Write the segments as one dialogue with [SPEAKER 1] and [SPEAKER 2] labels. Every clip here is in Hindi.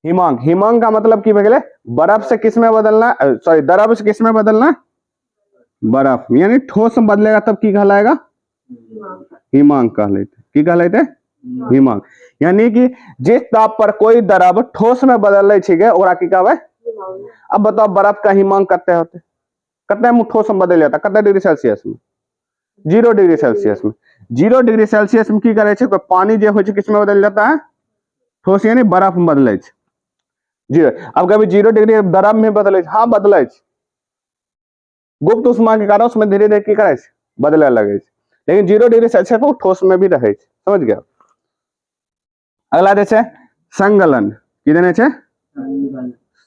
[SPEAKER 1] हिमांक। हिमांक का मतलब की भगले बर्फ से किस में बदलना, सॉरी द्रव से किस में बदलना, बर्फ, यानी ठोस में बदलेगा तब की कहलाएगा, हिमांक कहलाते, की कहलाते, हिमांक। यानी कि जिस ताप पर कोई द्रव ठोस में बदल छे ओकरा की कहबे। अब बताओ बर्फ का हिमांक कते होते, कते में ठोस में बदल जाता, कते डिग्री सेल्सियस में, 0 डिग्री सेल्सियस में। 0 डिग्री सेल्सियस में की करे छे, पानी जो हो किस में बदल जाता है, ठोस यानी बर्फ में बदले छे। 0, अब कभी 0 डिग्री द्रव में बदले, हाँ बदले छे, गुप्त उष्मा के कारण उसमें धीरे धीरे की करे छे, बदले लगे छे। लेकिन 0 डिग्री सेल्सियस पर ठोस में भी रहे छे, समझ गया। अगला दे छे संगलन, की देने छे,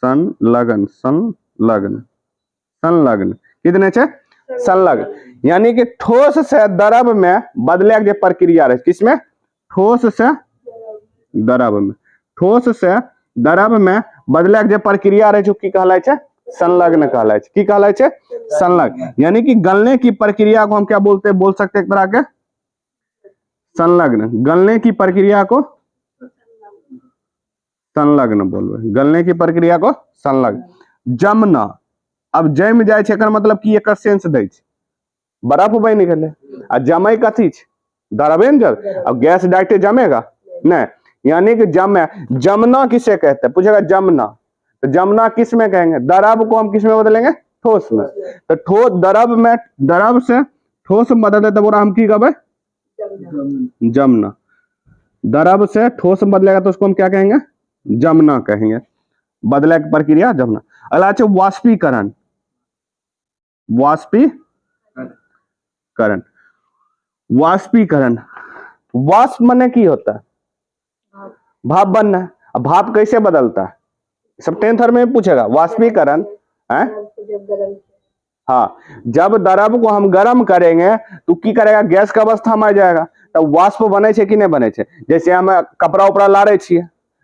[SPEAKER 1] संलग्न, संलग्न, संलग्न, की देने छे, संलग्न। यानी कि ठोस से द्रव में बदले के प्रक्रिया रहे, किसमें, ठोस से द्रव में, ठोस से द्रव में बदले के प्रक्रिया रहे जो की कहलाए छे, संलग्न कहलाए छे, की कहलाए छे, संलग्न। यानी कि गलने की प्रक्रिया को हम क्या बोलते हैं, बोल सकते हैं एक तरह के संलग्न, गलने की प्रक्रिया को संलग्न बोलबे, गलने की प्रक्रिया को संलग्न। जमना, अब जम जाए छे एकर मतलब की एकर सेंस दै छे, बर्फ बन निकले आ जमै कथी छे, द्रवे न जब, अब गैस डायरेक्ट जमेगा नहीं, यानी कि जमे, जमना किसे कहते हैं, पूछेगा जमना, तो जमना किस में कहेंगे, द्रव को हम किस में बदलेंगे, ठोस में। तो ठोस द्रव में, द्रव से ठोस में बदले तो हम की कहबे, जमना। द्रव से ठोस में बदलेगा तो उसको हम क्या कहेंगे, जमना कहेंगे, बदले की प्रक्रिया जमना। अगला है वाष्पीकरण, वाष्पीकरण, वाष्पीकरण, वाष्प माने की होता है, भाप बनना है। अब भाप कैसे बदलता है, सब 10th में पूछेगा, वाष्पीकरण है, हाँ, जब द्रव को हम गर्म करेंगे तो की करेगा, गैस का अवस्था में आ जाएगा, तो वाष्प बने छे कि नहीं बने छे। जैसे हम कपड़ा उपड़ा लारे छिए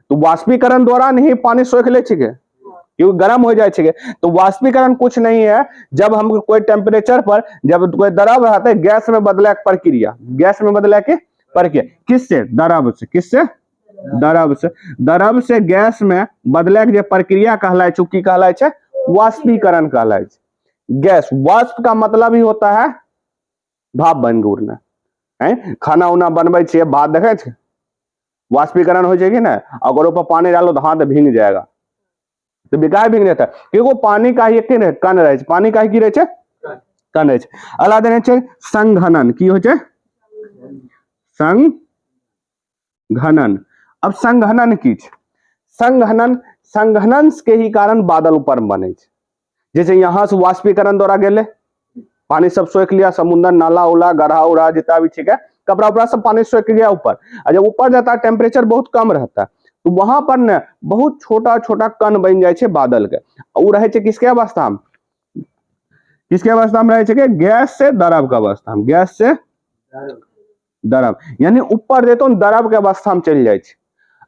[SPEAKER 1] तो वाष्पीकरण द्वारा नहीं पानी सोख ले छिके, क्योंकि गर्म हो जाए छिके। तो वाष्पीकरण कुछ नहीं है, जब हम कोई टेम्परेचर पर जब कोई द्रव रहता है गैस में बदले की प्रक्रिया, गैस में बदले की प्रक्रिया किससे, द्रव से, किससे, द्रव से, द्रव से गैस में बदले की प्रक्रिया कहलाए छे, की कहलाए छे, वाष्पीकरण कहलाए छे। गैस, वाष्प का मतलब ही होता है भाप बन के उड़ना है। खाना उना बनबे छे, भात देखे छे, वाष्पीकरण हो जाएगी ना, अगर ऊपर पानी डालो तो हाथ भींग जाएगा, तो बेकार भींग जाता है, क्योंकि वो पानी का ही कण रहे, पानी का ही की रहे, कण रहे। अगला देने छे संघनन, की हो छे, संघनन। अब संघनन की छे, संघनन, संघनन के ही कारण बादल ऊपर बने छे। जैसे यहां से वाष्पीकरण द्वारा गेले, पानी सब सोख लिया, समुद्र, नाला उला, गढ़ा उड़ा जितना भी ठीक है, कपड़ा उपड़ा सब पानी सोख लिया ऊपर। और जब ऊपर जाता है टेम्परेचर बहुत कम रहता है, तो वहां पर न बहुत छोटा छोटा कण बन जाए छे बादल के, वो रहे छे किसके अवस्था में, किसके अवस्था में रहे छे, गैस से द्रव का अवस्था में, गैस से द्रव, यानी ऊपर देतो द्रव के अवस्था में चल जाए छे।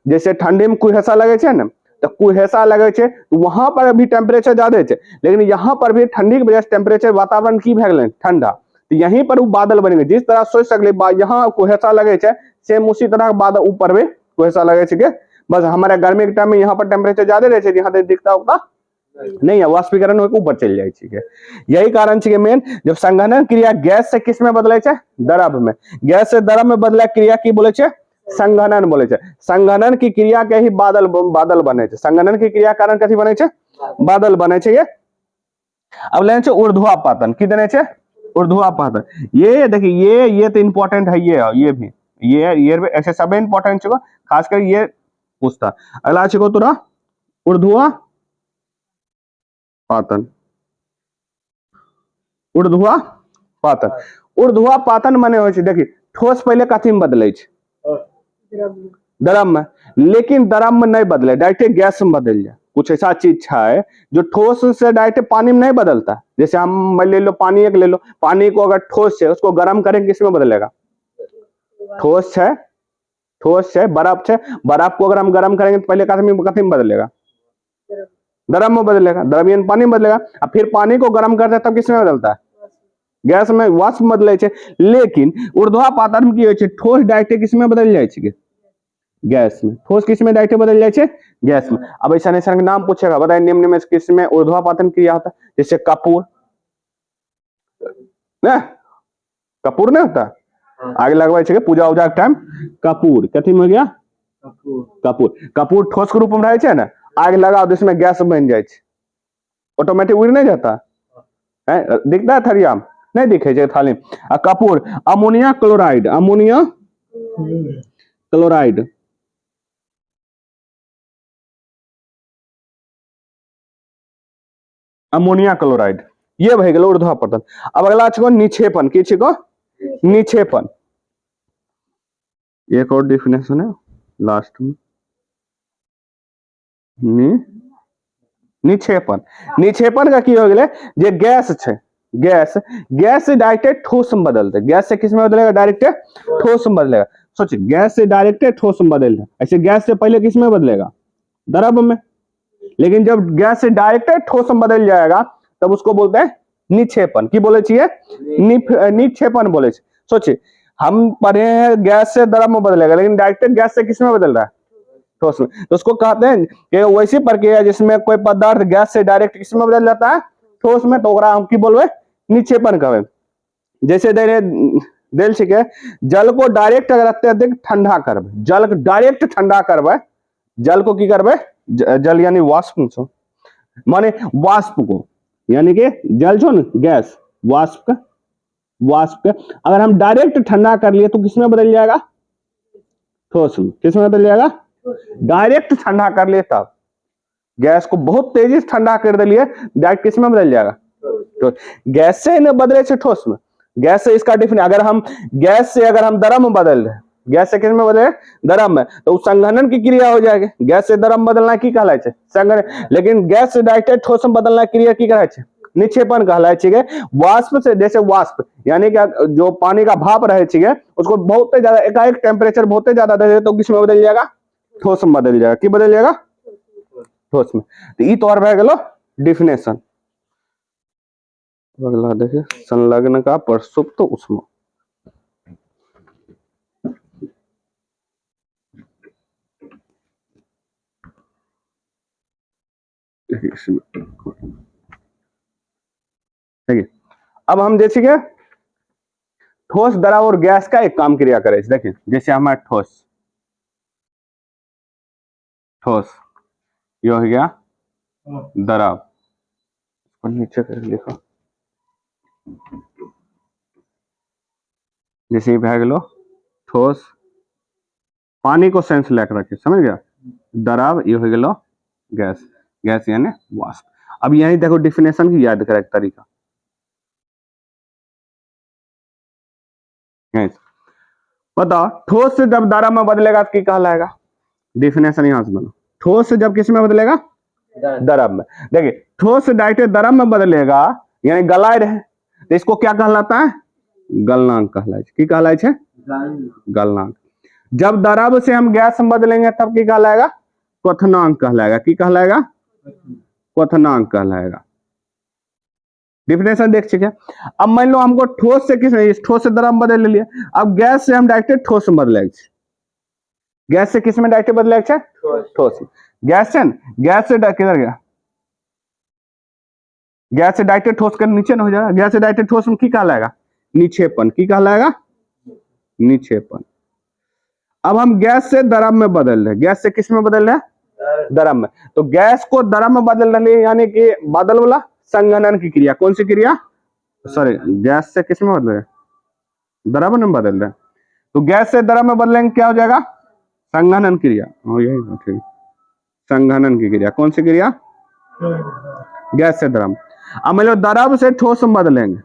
[SPEAKER 1] जैसे ठंडी में कुहेसा लगे छे ना, तो कुहेसा लगे छे तो वहां पर भी टेम्परेचर ज्यादा छे, लेकिन यहाँ पर भी ठंडी की वजह से टेम्परेचर वातावरण की भे गेलै ठंडा, तो यहीं पर वो बादल बनेंगे। जिस तरह सोच सकले यहाँ कुहेसा लगे छे, सेम उसी तरह बादल ऊपर में कुहेसा लगे छे के, बस हमारे गर्मी के टाइम में यहाँ पर टेम्परेचर ज्यादा रहे छे, यहाँ दिखता होगा नहीं है, वाष्पीकरण होकर ऊपर चल जाए छे। यही कारण छे मेन, जब संघनन क्रिया गैस से किस में बदले छे, द्रव में, गैस से द्रव में बदले क्रिया की बोले छे, संघनन बोले छे। संघनन की क्रिया के ही बादल बादल बने छे, संघनन की क्रिया कारण कथी बने छे, बादल बने छे। ये अब लेने छे ऊर्ध्वापातन, की देने छे, ऊर्ध्वापातन। ये देखिए ये तो इंपॉर्टेंट है, ये भी ये ऐसे सब इंपॉर्टेंट छे, खासकर ये पूछता। अगला छे को तोरा ऊर्ध्वापातन, ऊर्ध्वापातन, ऊर्ध्वापातन माने होय छे, देखिए ठोस पहले कथी में बदले छे, द्रव में, लेकिन द्रव में नहीं बदले, डायरेक्ट गैस में बदल जाए। कुछ ऐसा चीज है जो ठोस से डायरेक्ट पानी में नहीं बदलता। जैसे हम ले लो पानी, एक ले लो, पानी को अगर ठोस है उसको गर्म करेंगे किसमें बदलेगा, ठोस है, ठोस है, बर्फ है, बर्फ को अगर हम गर्म करेंगे तो पहले कथी में बदलेगा, द्रव में बदलेगा, द्रव्यन पानी में बदलेगा, और फिर पानी को गर्म करते हैं तब किसमें बदलता है, गैस में, वाष्प में बदले छे। लेकिन ऊर्ध्वापातन में की होय छे, ठोस डायरेक्ट किसमें बदल जाए छे, गैस में। ठोस किस में डायरेक्ट बदल जाए छे? गैस में। अब ऐसा ऐसा नाम पूछेगा, बताए निम्न में किस में ऊर्ध्वापातन क्रिया होता है? जैसे कपूर ना, कपूर नहीं होता, आगे लगवाए छे पूजा उजा के टाइम, कपूर कथी में हो गया? कपूर। कपूर ठोस के रूप में रहे छे ना, आग लगाओ तो इसमें गैस बन जाए छे, ऑटोमेटिक उड़ नहीं जाता है, दिखता है थरिया में? नहीं दिखे छे थाली। Kapoor. Ammonia chloride, ammonia chloride, ammonia chloride, ये भई गेल ऊर्ध्वापतन। अब अगला छको निक्षेपण, की छको? निक्षेपण। एक और डेफिनेशन है लास्ट में, निक्षेपण। निक्षेपण का की हो गेले, जे गैस छे, गैस, गैस से डायरेक्ट ठोस में बदलते, गैस से किस में बदलेगा? डायरेक्ट ठोस में बदलेगा। सोचिए गैस से डायरेक्ट ठोस में बदलेगा, ऐसे गैस से पहले किस में बदलेगा? द्रव में। लेकिन जब गैस से डायरेक्ट ठोस में बदल जाएगा तब उसको बोलते हैं निक्षेपण। की बोले चाहिए? निक्षेपण बोले। सोचिए हम पढ़े हैं गैस से द्रव में बदलेगा, लेकिन डायरेक्ट गैस से किस में बदल रहा है? ठोस में। तो उसको कहते हैं कि वैसी प्रक्रिया जिसमें कोई पदार्थ गैस से डायरेक्ट किस में बदल जाता है? ठोस में, तो हम की बोलवे? निक्षेपण कहवे। जैसे देल छिके जल को डायरेक्ट अगर अत्यधिक ठंडा करबे, जल को डायरेक्ट ठंडा करबे, जल को की करबे? जल यानी वाष्प, माने वाष्प को, यानी कि जल छो न गैस, वाष्प का अगर हम डायरेक्ट ठंडा कर लिए तो किसमें बदल जाएगा? ठोस में। किसमें बदल जाएगा? डायरेक्ट ठंडा कर लिए तब, गैस को बहुत तेजी से ठंडा कर दिलिए, डायरेक्ट किसमें बदल जाएगा? तो गैस से न बदले से ठोस में। गैस से इसका डिफिनेशन, अगर हम गैस से अगर हम द्रव में बदल रहे, गैस से किस में बदले? द्रव में, तो संघनन की क्रिया हो जाएगी। गैस से द्रव में बदलना की कहलाए छे? संघनन। लेकिन गैस से डायरेक्ट ठोस में बदलना क्रिया की कहलाए छे? निक्षेपण कहलाए छे। वाष्प से, जैसे वाष्प यानी कि जो पानी का भाप रहे छे उसको बहुत ज्यादा एकाएक टेम्परेचर बहुत ज्यादा दे तो किसमें बदल जाएगा? ठोस में बदल जाएगा। की बदल जाएगा? ठोस में। तो ई तौर रह गेलो डिफिनेशन। अगला देखिए संलग्न का प्रसुप्त उष्मा। देखिए अब हम जैसे कि ठोस, द्रव और गैस का एक काम क्रिया करे। देखिए जैसे हमारा ठोस, ठोस ये हो गया द्रव, नीचे कर लिखो, जैसे भै गेलो ठोस, पानी को सेंस लेकर रखे, समझ गया? द्रव ये हो गेलो गैस, गैस यानी वाष्प। अब यही देखो डिफिनेशन की याद करे तरीका। बताओ ठोस से जब द्रव में बदलेगा तो की कहलाएगा? डिफिनेशन यहां से बनो। ठोस से जब किस में बदलेगा? द्रव में। देखिए ठोस से डायरेक्ट द्रव में बदलेगा यानी गलाए रहे, तो इसको क्या कहलाता है? गलनांक कहलाए। की कहलाए छे? गलनांक। जब द्रव से हम गैस में बदलेंगे तब की कहलाएगा? क्वथनांक कहलाएगा। की कहलाएगा? क्वथनांक कहलाएगा। डिफिनेशन देख चुके। अब मान लो हमको ठोस से ठोस से द्रव में बदल लिया, अब गैस से हम डायरेक्ट ठोस में बदले, गैस से किस में डायरेक्ट बदले? ठोस। गैस से गैस से किधर गया? गैस से डायरेक्ट ठोस कर नीचे न हो जाएगा, गैस से डायरेक्ट ठोस में की कहलाएगा? निक्षेपण। की कहलाएगा? निक्षेपण। अब हम गैस से द्रव में बदल रहे, गैस से किस में बदल रहे? द्रव में। तो गैस को द्रव में बदल रहे यानी कि बादल वाला संघनन की क्रिया। कौन सी क्रिया? सॉरी, गैस से किस में बदल रहे? द्रव में बदल रहे। तो गैस से द्रव में बदलेंगे क्या हो जाएगा? संघनन क्रिया। यही ठीक, संघनन की क्रिया। कौन सी क्रिया? गैस से द्रव। अब मान लो द्रव से ठोस में बदलेंगे,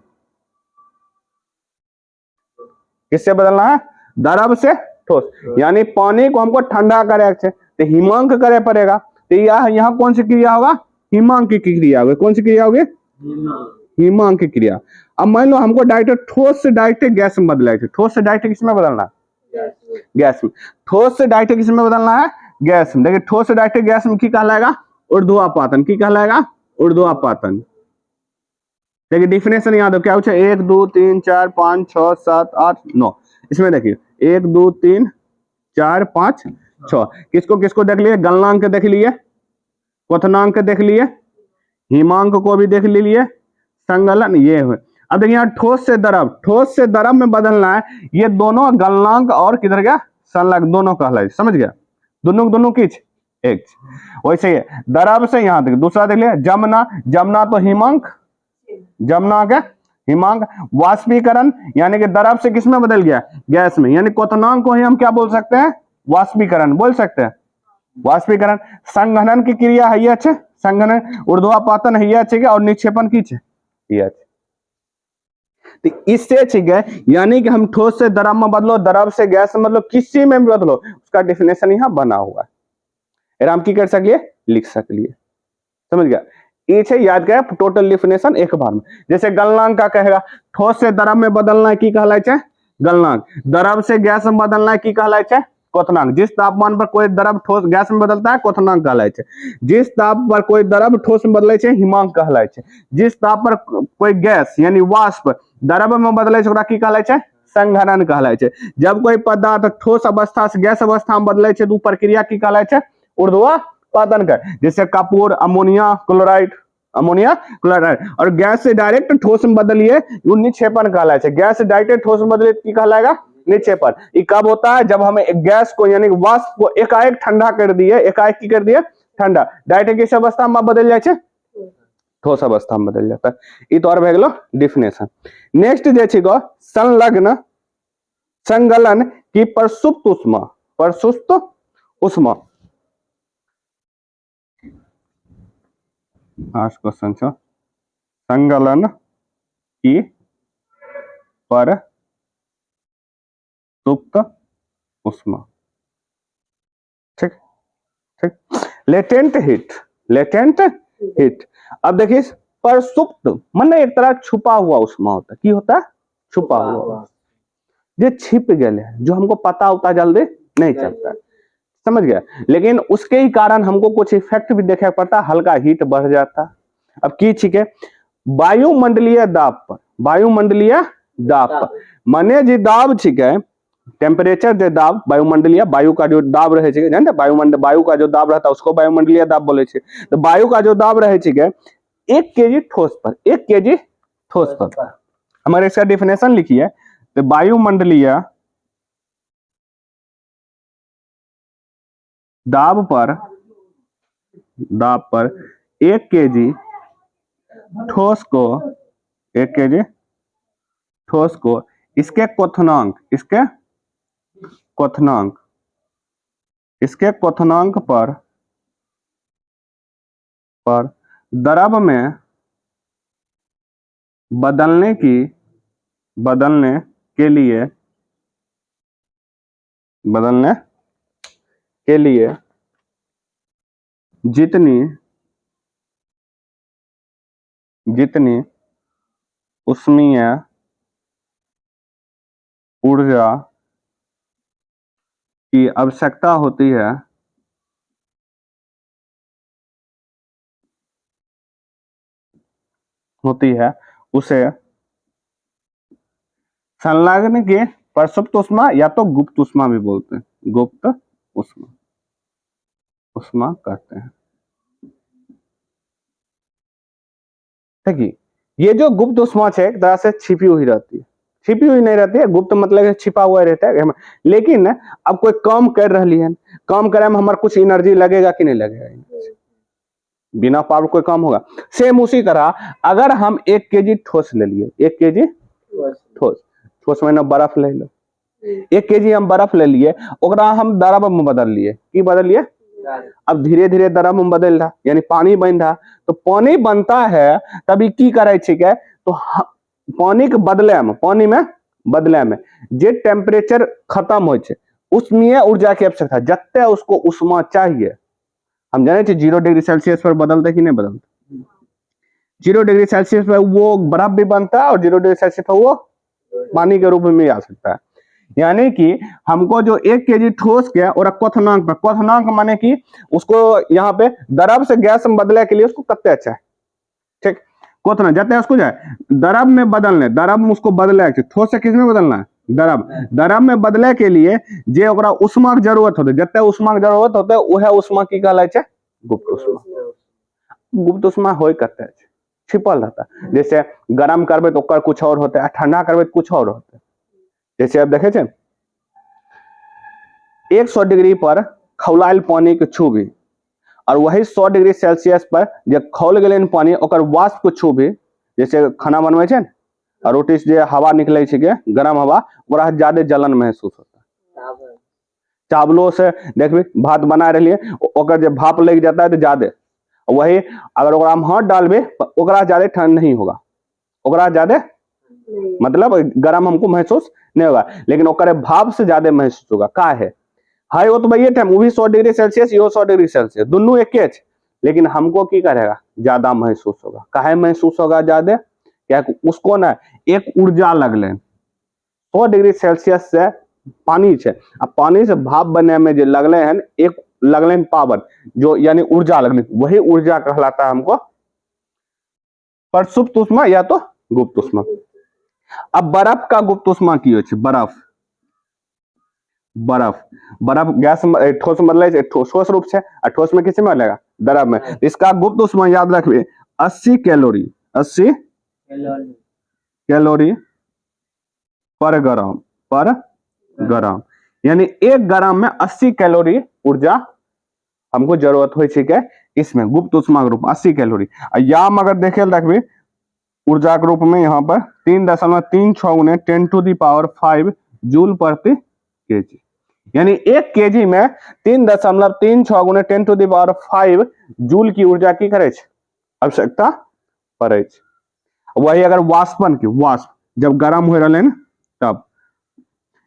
[SPEAKER 1] किससे बदलना है? द्रव से ठोस, यानी पानी को हमको ठंडा करे तो हिमांक करे पड़ेगा। तो यहाँ कौन सी क्रिया होगा? हिमांक की क्रिया होगी। कौन सी क्रिया होगी? हिमांक की क्रिया। अब मान लो हमको डायरेक्ट ठोस से डायरेक्ट गैस में बदला है, ठोस से डायरेक्ट किसमें बदलना? गैस में। ठोस से डायरेक्ट किसमें बदलना है? गैस में। देखिए ठोस से डायरेक्ट गैस में की कहलाएगा? ऊर्ध्वापातन। की कहलाएगा? ऊर्ध्वापातन। देखिए डिफिनेशन याद हो क्या पूछा? 1 2 3 4 5 6 7 8 9। इसमें देखिए 1 2 3 4 5 छह। किसको किसको देख लिए, गलनांक देख लिए, क्वथनांक देख लिए, हिमांक को भी देख लिए, संगलन ये हुए। अब देखिए यहाँ ठोस से द्रव में बदलना है, ये दोनों गलनांक और किधर गया, संलग्न दोनों कहलाए, समझ गया, दोनों किच एक। वैसे ही द्रव से यहाँ देख, दूसरा देख लिया जमना, जमना तो हिमांक, जमना क्या हिमांक। वाष्पीकरण यानी कि द्रव से किस में बदल गया, गैस में, यानी क्वथनांक को ही हम क्या बोल सकते हैं, वाष्पीकरण बोल सकते हैं, वाष्पीकरण। संघनन की क्रिया है ये, संघनन ऊर्ध्वापातन है ये, और निक्षेपण की ये। तो इससे ठीक है, यानी कि हम ठोस से द्रव में बदलो, द्रव से गैस में बदलो, किसी में भी बदलो, उसका डेफिनेशन यहाँ बना हुआ है, आराम की कर सकलिए, लिख सकलिए, समझ गया। ये याद कर टोटल डेफिनेशन एक बार में। जैसे गलनांक का कहेगा, ठोस से द्रव में बदलना है की कहलाए छे गलनांक, द्रव से गैस में बदलना है की कहलाए छे क्वथनांक। जिस तापमान पर कोई द्रव ठोस गैस में बदलता है क्वथनांक कहलाए छे, जिस ताप पर कोई द्रव ठोस में बदले छे हिमांक कहलाए छे, जिस ताप पर कोई गैस यानी वाष्प द्रव में बदले छे ओकरा की कहलाए छे, संघनन कहलाए छे। जब कोई पदार्थ ठोस अवस्था से गैस अवस्था में बदले छे तो प्रक्रिया की कहलाए छे, ऊर्ध्वापातन का। जैसे कपूर, अमोनिया क्लोराइड, और गैस से डायरेक्ट ठोस में बदलिए वो निक्षेपण कहलाए छे। गैस से डायरेक्ट ठोस में बदलिए की कहलाएगा, निक्षेपण। ये कब होता है, जब हमें एक गैस को यानी वाष्प को एकाएक ठंडा कर दिए, एकाएक की कर दिए ठंडा, डायरेक्ट किस अवस्था में बदल जाए छे, ठोस अवस्था में बदल जाता है। ये तो और भए गेलो डेफिनेशन। नेक्स्ट जे छै गो संलग्न संगलन की प्रसुप्त उष्मा, प्रसुप्त उष्मा। आज क्वेश्चन छो संगलन की प्रसुप्त उष्मा, ठीक ठीक। Latent heat, latent heat. अब देखिए प्रसुप्त माने एक तरह छुपा हुआ उष्मा होता है, की होता है, छुपा हुआ, जो छिप गए, जो हमको पता होता जल्दी नहीं चलता है, समझ गया। लेकिन उसके ही कारण हमको कुछ इफेक्ट भी देखना पड़ता है, हल्का हीट बढ़ जाता है। अब की छिके वायुमंडलीय दाब पर, वायुमंडलीय दाब पर माने जी दाब छिके टेम्परेचर जो दाब वायुमंडलीय, वायु का जो दाब रहे छे, जानते वायुमंडल, वायु का जो दाब रहता है उसको वायुमंडलीय दाब बोले छे। तो वायु का जो दाब रहे छे 1 केजी ठोस पर, 1 केजी ठोस पर, हमारे इसका डेफिनेशन लिखिए। तो वायुमंडलीय दाब पर 1 केजी ठोस को, 1 केजी ठोस को इसके क्वथनांक, इसके क्वथनांक पर द्रव में बदलने के लिए जितनी उष्मीय ऊर्जा की आवश्यकता होती है उसे संलग्न के प्रसुप्त उष्मा या तो गुप्त उष्मा भी बोलते हैं, गुप्त उष्मा कहते हैं। ठीक है, ये जो गुप्त उष्मा है एक तरह से छिपी हुई रहती है, छिपी हुई नहीं रहती है, गुप्त मतलब छिपा हुआ रहता है। लेकिन अब कोई काम कर रही है, काम करे में हमारे कुछ एनर्जी लगेगा कि नहीं लगेगा, बिना पावर कोई काम होगा। सेम उसी तरह अगर हम 1 केजी ठोस ले लिए, 1 केजी ठोस में ना बर्फ ले लो, 1 केजी हम बर्फ ले लिए, ओकरा हम द्रव में बदल लिए, की बदल लिए, अब धीरे धीरे द्रव में बदल रहा, यानी पानी बन रहा। तो पानी बनता है तभी की करे छिके, तो पानी के बदले में, पानी में बदले में जे टेम्परेचर खत्म हो उसमें ऊर्जा की आवश्यकता, जत्ते उसको उष्मा चाहिए। हम जाने 0 डिग्री सेल्सियस पर बदलते कि नहीं बदलते, 0 डिग्री सेल्सियस पर वो बर्फ भी बनता है और 0 डिग्री सेल्सियस पर वो पानी के रूप में आ सकता है। यानी कि हमको जो 1 केजी ठोस के और क्वथनांक पर, क्वथनांक माने कि उसको यहाँ पे द्रव से गैस में बदले के लिए उसको कत्ते अच्छा है, ठीक। क्वथनांक जाते हैं उसको जाए द्रव में बदलने, द्रव में उसको बदले, ठोस से किस में बदलना है, गरम गरम में बदले के लिए जे ओकरा उष्मा के जरूरत होते, जते उष्मा के जरूरत होते वह उष्मा की कहलाय छै गुप्त उष्मा। गुप्त उष्मा होय कते छै, छिपल रहता। जैसे गरम करबे तो ओकर कुछ और होते, ठंडा करबे तो कुछ और होते। जैसे अब देखे छे 100 डिग्री पर खौलायल पानी के छूबी और वही 100 डिग्री सेल्सियस पर जे खौल गेलै पानी ओकर वाष्प को छूबी, जैसे खाना बनवे छे और रोटी से जे हवा निकले छे गरम हवा ओकरा ज्यादा जलन महसूस होता है। चावलों से देखबी भात बना रहिए ओकर जे भाप लग जाता है तो ज्यादा, वही अगर ओकरा में हाथ डालबे ओकरा ज्यादा ठंड नहीं होगा, ओकरा ज्यादा मतलब गरम हमको महसूस नहीं होगा, लेकिन ओकर भाप से ज्यादा महसूस होगा। का है हाई वो तो भैया टाइम वो भी 100 डिग्री सेल्सियस यो 100 डिग्री सेल्सियस दोनों एक है, लेकिन हमको की करेगा ज्यादा महसूस होगा। काहे महसूस होगा ज्यादा, क्या उसको ना एक ऊर्जा लगले 100 डिग्री सेल्सियस से पानी छे, अब पानी से भाप बने में जो लगले हैं एक लगले पावर जो यानी ऊर्जा लगने, वही ऊर्जा कहलाता है हमको प्रसुप्त उष्मा या तो गुप्त उष्मा। अब बर्फ का गुप्त उष्मा की होय छे, बर्फ बर्फ बर्फ गैस ठोस बदले ठोस रूप से ठोस में किसी में बदलेगा द्रव में। इसका गुप्त उष्मा याद रखिए 80 कैलोरी 80 कैलोरी पर ग्राम यानी 1 ग्राम में 80 कैलोरी ऊर्जा हमको जरूरत हो के इसमें गुप्त उष्मा के रूप 80 कैलोरी। याम अगर देखे रखबी ऊर्जा के रूप में यहाँ पर 3.36 गुने 10⁵ जूल प्रति केजी, यानी 1 केजी में 3.36 गुने 10⁵ जूल की ऊर्जा की करे आवश्यकता पड़े। वही अगर वाष्पन की वाष्प जब गर्म हो रहे तब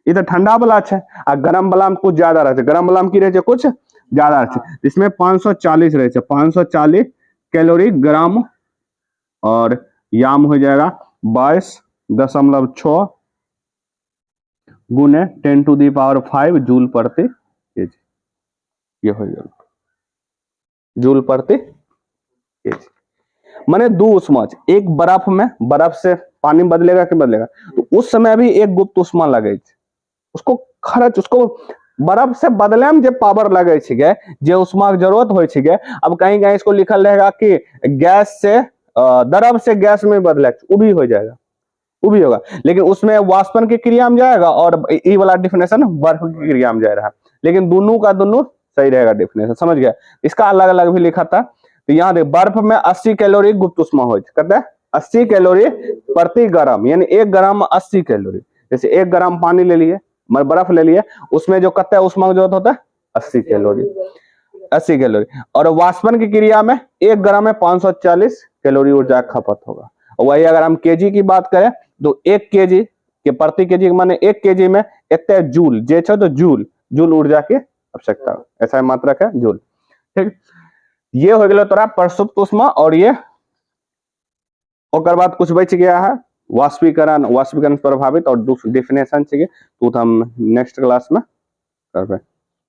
[SPEAKER 1] ये तो ठंडा वाला है आ गरम वाला में कुछ ज्यादा रहते, गरम वाला में की रहे कुछ ज्यादा रहते, इसमें 540 रहे 540 कैलोरी ग्राम और याम हो जाएगा 22.6 गुने 10⁵ जूल प्रति केजी, ये हो जाएगा जूल प्रति केजी। माने 2 उष्मा, एक बर्फ में बर्फ से पानी बदलेगा कि बदलेगा, तो उस समय भी एक गुप्त उष्मा लगे उसको खर्च उसको बर्फ से बदले में जो पावर लगे छे जे उष्मा की जरूरत हो छे। अब कहीं कहीं इसको लिखल रहेगा कि गैस से द्रव से गैस में बदले, वो भी हो जाएगा, वो भी होगा, लेकिन उसमें वाष्पन की क्रिया में जाएगा और ये वाला डिफिनेशन बर्फ की क्रिया में जा रहा है, लेकिन दोनों का दोनों सही रहेगा डिफिनेशन, समझ गया। इसका अलग अलग भी लिखा था, तो यहाँ देख बर्फ में 80 कैलोरी गुप्त उष्मा हो कहते हैं 80 कैलोरी प्रति ग्राम, यानी 1 ग्राम में 80 कैलोरी। जैसे 1 ग्राम पानी ले लिए बर्फ ले लिए उसमें जो कत्ते उष्मा की जरूरत होता है 80 कैलोरी 80 कैलोरी, और वाष्पन की क्रिया में 1 ग्राम में 540 कैलोरी ऊर्जा खपत होगा। वही अगर हम केजी की बात करें तो 1 केजी के प्रति केजी माने 1 केजी में इतने जूल जे छो तो जूल ऊर्जा की आवश्यकता, ऐसा मात्रक है जूल। ठीक, ये हो गया तोरा प्रसुप्त उष्मा, और ये ओकर बाद कुछ बच गया है वाष्पीकरण प्रभावित और डिफिनेशन चाहिए तो हम नेक्स्ट क्लास में करबे।